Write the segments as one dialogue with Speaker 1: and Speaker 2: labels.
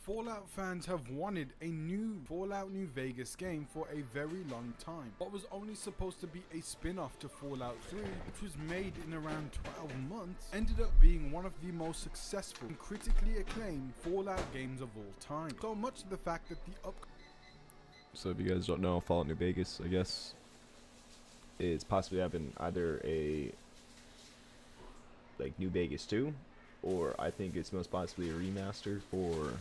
Speaker 1: Fallout fans have wanted a new Fallout New Vegas game for a very long time. What was only supposed to be a spin-off to Fallout 3, which was made in around 12 months, ended up being one of the most successful and critically acclaimed Fallout games of all time. So much to the fact that the
Speaker 2: So if you guys don't know, Fallout New Vegas, I guess, is possibly having either a like New Vegas 2, or I think it's most possibly a remaster for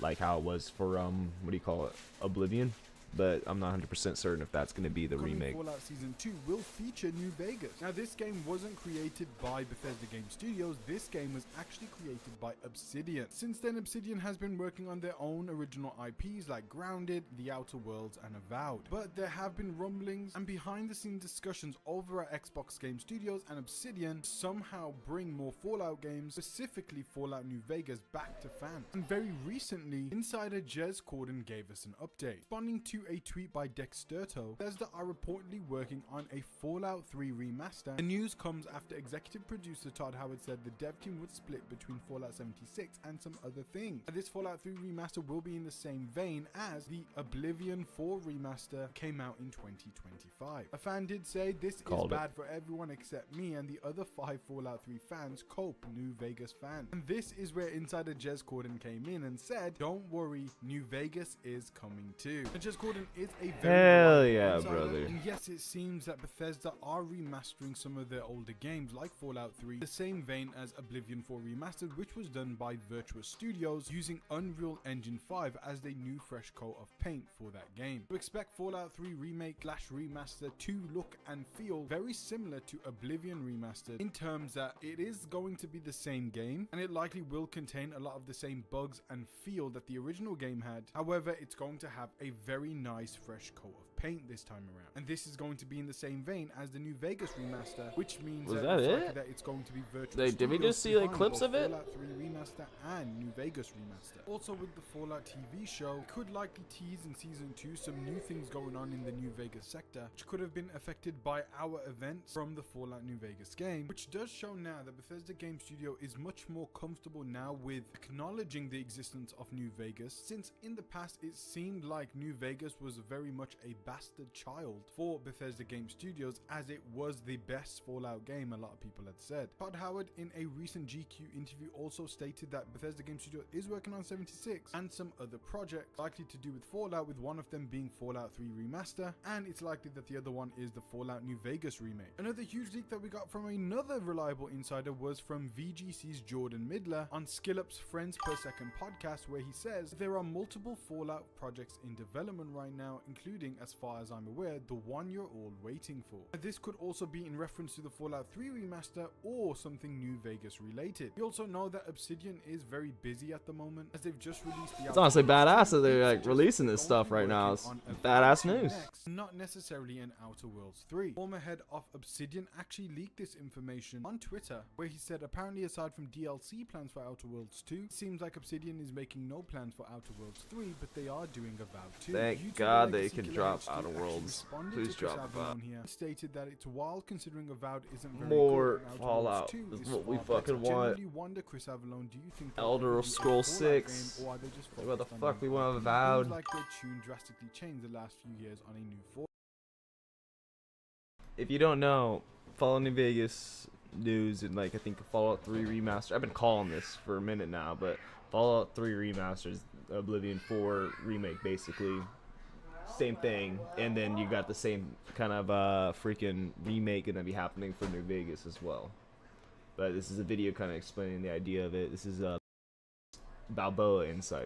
Speaker 2: like how it was for what do you call it, Oblivion, but I'm not 100% certain if that's going to be the remake.
Speaker 1: Fallout Season 2 will feature New Vegas. Now, this game wasn't created by Bethesda Game Studios. This game was actually created by Obsidian. Since then, Obsidian has been working on their own original IPs like Grounded, The Outer Worlds, and Avowed. But there have been rumblings and behind-the-scenes discussions over at Xbox Game Studios and Obsidian to somehow bring more Fallout games, specifically Fallout New Vegas, back to fans. And very recently, insider Jez Corden gave us an update. Responding to a tweet by Dexterto, Bethesda are reportedly working on a Fallout 3 remaster. The news comes after executive producer Todd Howard said the dev team would split between Fallout 76 and some other things. This Fallout 3 remaster will be in the same vein as the Oblivion 4 remaster came out in 2025. A fan did say this is bad for everyone except me and the other 5 Fallout 3 fans, Cope, New Vegas fans. And this is where insider Jez Corden came in and said, don't worry, New Vegas is coming too. And Jez Corden is a very
Speaker 2: brother.
Speaker 1: And yes, it seems that Bethesda are remastering some of their older games like Fallout 3, the same vein as Oblivion 4 Remastered, which was done by Virtuous Studios using Unreal Engine 5 as their new fresh coat of paint for that game. So expect Fallout 3 remake / remaster to look and feel very similar to Oblivion Remastered in terms that it is going to be the same game and it likely will contain a lot of the same bugs and feel that the original game had. However, it's going to have a very nice fresh coat of paint this time around, and this is going to be in the same vein as the New Vegas remaster, which means that it's going to be virtual.
Speaker 2: Did we just see like clips of it?
Speaker 1: Fallout 3 remaster and New Vegas remaster. Also, with the Fallout TV show, it could likely tease in season 2 some new things going on in the New Vegas sector, which could have been affected by our events from the Fallout New Vegas game, which does show now that Bethesda Game Studio is much more comfortable now with acknowledging the existence of New Vegas, since in the past it seemed like New Vegas was very much a bastard child for Bethesda Game Studios, as it was the best Fallout game, a lot of people had said. Todd Howard in a recent GQ interview also stated that Bethesda Game Studio is working on 76 and some other projects likely to do with Fallout, with one of them being Fallout 3 Remaster, and it's likely that the other one is the Fallout New Vegas remake. Another huge leak that we got from another reliable insider was from VGC's Jordan Midler on SkillUp's Friends Per Second podcast, where he says there are multiple Fallout projects in development right now, including, as far as I'm aware, the one you're all waiting for. This could also be in reference to the Fallout 3 remaster or something New Vegas related. We also know that Obsidian is very busy at the moment, as they've just released the...
Speaker 2: It's honestly badass that they're like releasing this stuff right now. It's badass news.
Speaker 1: Not necessarily an Outer Worlds 3. Former head of Obsidian actually leaked this information on Twitter, where he said apparently aside from DLC plans for Outer Worlds 2, it seems like Obsidian is making no plans for Outer Worlds 3, but they are doing Avowed 2.
Speaker 2: Thank God they can drop Outer Worlds. Please drop Avowed.
Speaker 1: Here stated that it's while considering Avowed isn't very
Speaker 2: more
Speaker 1: good,
Speaker 2: Fallout is what we fucking want.
Speaker 1: Wonder, Chris Avalon, do you think
Speaker 2: Elder Scrolls 6.
Speaker 1: Or are they just
Speaker 2: what the fuck we
Speaker 1: Avowed?
Speaker 2: want Avowed?
Speaker 1: Seems like their tune drastically changed the last few years on a new Fallout.
Speaker 2: If you don't know, Fallout New Vegas news and like I think Fallout 3 remaster. I've been calling this for a minute now, but Fallout 3 remasters, Oblivion 4 remake, basically same thing, and then you got the same kind of freaking remake gonna be happening for New Vegas as well. But this is a video kind of explaining the idea of it. This is Balboa Insight.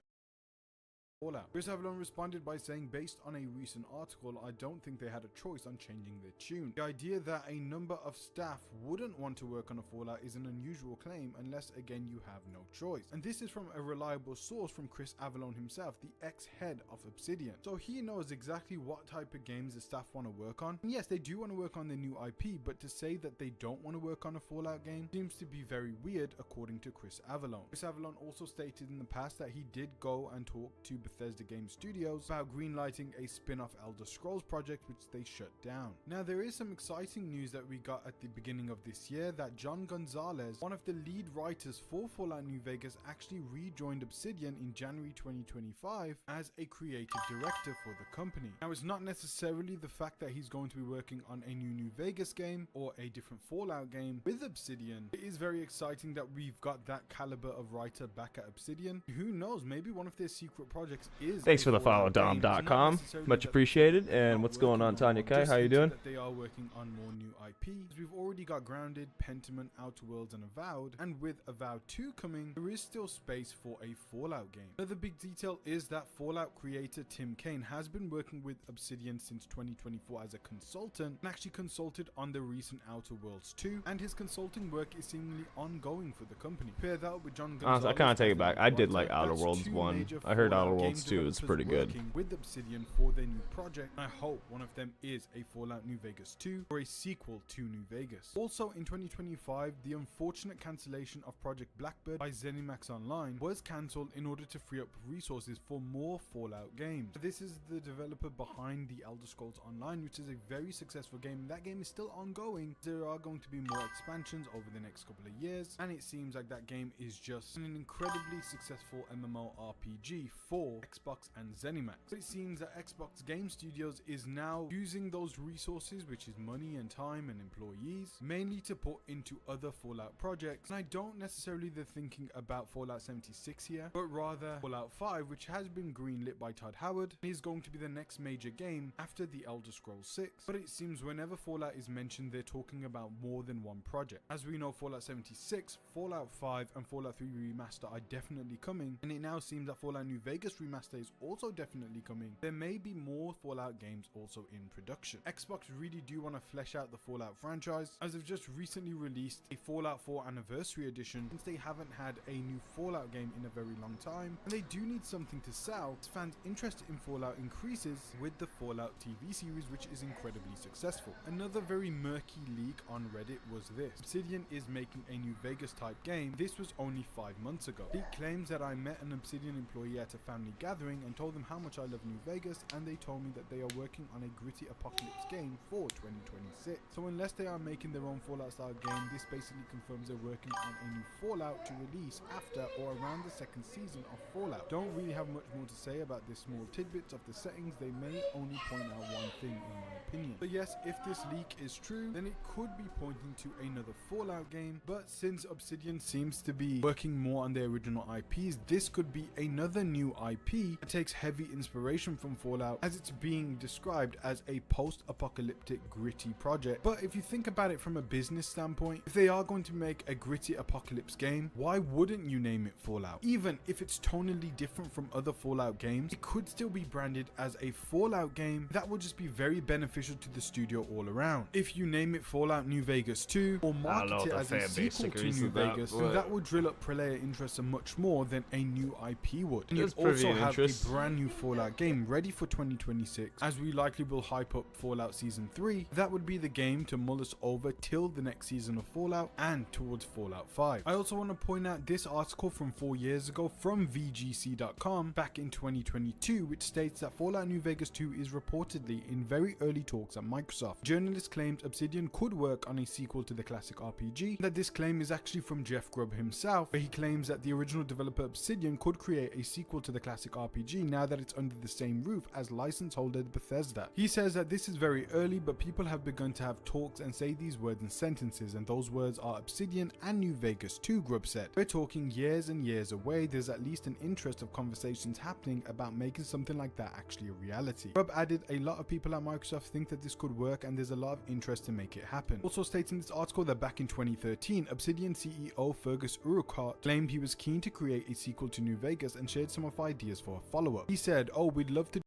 Speaker 1: Chris Avalon responded by saying, based on a recent article, I don't think they had a choice on changing their tune. The idea that a number of staff wouldn't want to work on a Fallout is an unusual claim unless again you have no choice. And this is from a reliable source from Chris Avalon himself, the ex-head of Obsidian. So he knows exactly what type of games the staff want to work on. And yes, they do want to work on their new IP, but to say that they don't want to work on a Fallout game seems to be very weird according to Chris Avalon. Chris Avalon also stated in the past that he did go and talk to Bethesda Game Studios about greenlighting a spin-off Elder Scrolls project which they shut down. Now there is some exciting news that we got at the beginning of this year that John Gonzalez, one of the lead writers for Fallout New Vegas, actually rejoined Obsidian in January 2025 as a creative director for the company. Now it's not necessarily the fact that he's going to be working on a New Vegas game or a different Fallout game with Obsidian. It is very exciting that we've got that caliber of writer back at Obsidian. Who knows, maybe one of their secret projects is
Speaker 2: Thanks for the follow, Dom.com. Much appreciated. And what's going on, Tanya Kai? How you doing?
Speaker 1: That they are working on more new IPs. We've already got Grounded, Pentiment, Outer Worlds, and Avowed. And with Avowed 2 coming, there is still space for a Fallout game. Another big detail is that Fallout creator Tim Kaine has been working with Obsidian since 2024 as a consultant, and actually consulted on the recent Outer Worlds 2, and his consulting work is seemingly ongoing for the company. Pair that with John Gonzalez,
Speaker 2: I kind of take it back. I did like Outer Worlds 1. I heard Outer Worlds 2 is pretty good.
Speaker 1: With Obsidian for their new project, I hope one of them is a Fallout New Vegas 2 or a sequel to New Vegas. Also in 2025, the unfortunate cancellation of Project Blackbird by ZeniMax Online was cancelled in order to free up resources for more Fallout games. This is the developer behind the Elder Scrolls Online, which is a very successful game. That game is still ongoing. There are going to be more expansions over the next couple of years, and it seems like that game is just an incredibly successful MMORPG for Xbox and ZeniMax. But it seems that Xbox Game Studios is now using those resources, which is money and time and employees, mainly to put into other Fallout projects. And I don't necessarily thinking about Fallout 76 here, but rather Fallout 5, which has been greenlit by Todd Howard and is going to be the next major game after the Elder Scrolls 6. But it seems whenever Fallout is mentioned, they're talking about more than one project. As we know, Fallout 76, Fallout 5, and Fallout 3 Remaster are definitely coming, and it now seems that Fallout New Vegas Remaster is also definitely coming. There may be more Fallout games also in production. Xbox really do want to flesh out the Fallout franchise, as they've just recently released a Fallout 4 Anniversary Edition, since they haven't had a new Fallout game in a very long time, and they do need something to sell. Fans' interest in Fallout increases with the Fallout TV series, which is incredibly successful. Another very murky leak on Reddit was this: Obsidian is making a New Vegas type game. This was only 5 months ago. Leak claims that I met an Obsidian employee at a family gathering and told them how much I love New Vegas, and they told me that they are working on a gritty apocalypse game for 2026. So unless they are making their own Fallout style game, this basically confirms they're working on a new Fallout to release after or around the second season of Fallout. Don't really have much more to say about this small tidbits of the settings. They may only point out one thing in my opinion. But yes, if this leak is true, then it could be pointing to another Fallout game. But since Obsidian seems to be working more on their original IPs, this could be another new IP that takes heavy inspiration from Fallout, as it's being described as a post-apocalyptic gritty project. But if you think about it from a business standpoint, if they are going to make a gritty apocalypse game, why wouldn't you name it Fallout? Even if it's tonally different from other Fallout games, it could still be branded as a Fallout game. That would just be very beneficial to the studio all around. If you name it Fallout New Vegas 2 or market it as a sequel to New Vegas, then that would drill up player interest much more than a new IP would. And you'd also have a brand new Fallout game ready for 2026, as we likely will hype up Fallout Season 3. That would be the game to mull us over till the next season of Fallout and towards Fallout 5. I also want to point out this article from 4 years ago from VGC.com back in 2022, which states that Fallout New Vegas 2 is reportedly in very early talks at Microsoft. Journalist claimed Obsidian could work on a sequel to the classic RPG. That this claim is actually from Jeff Grubb himself, where he claims that the original developer Obsidian could create a sequel to the classic RPG now that it's under the same roof as license holder Bethesda. He says that this is very early, but people have begun to have talks and say these words in sentences, and those words are Obsidian and New Vegas 2, Grubb said. We're talking years and years away. There's at least an interest of conversations happening about making something like that actually a reality. Grubb added, a lot of people at Microsoft think that this could work, and there's a lot of interest to make it happen. Also states in this article that back in 2013, Obsidian CEO Fergus Urquhart claimed he was keen to create a sequel to New Vegas and shared some of ideas for a follow-up. He said, "Oh, we'd love to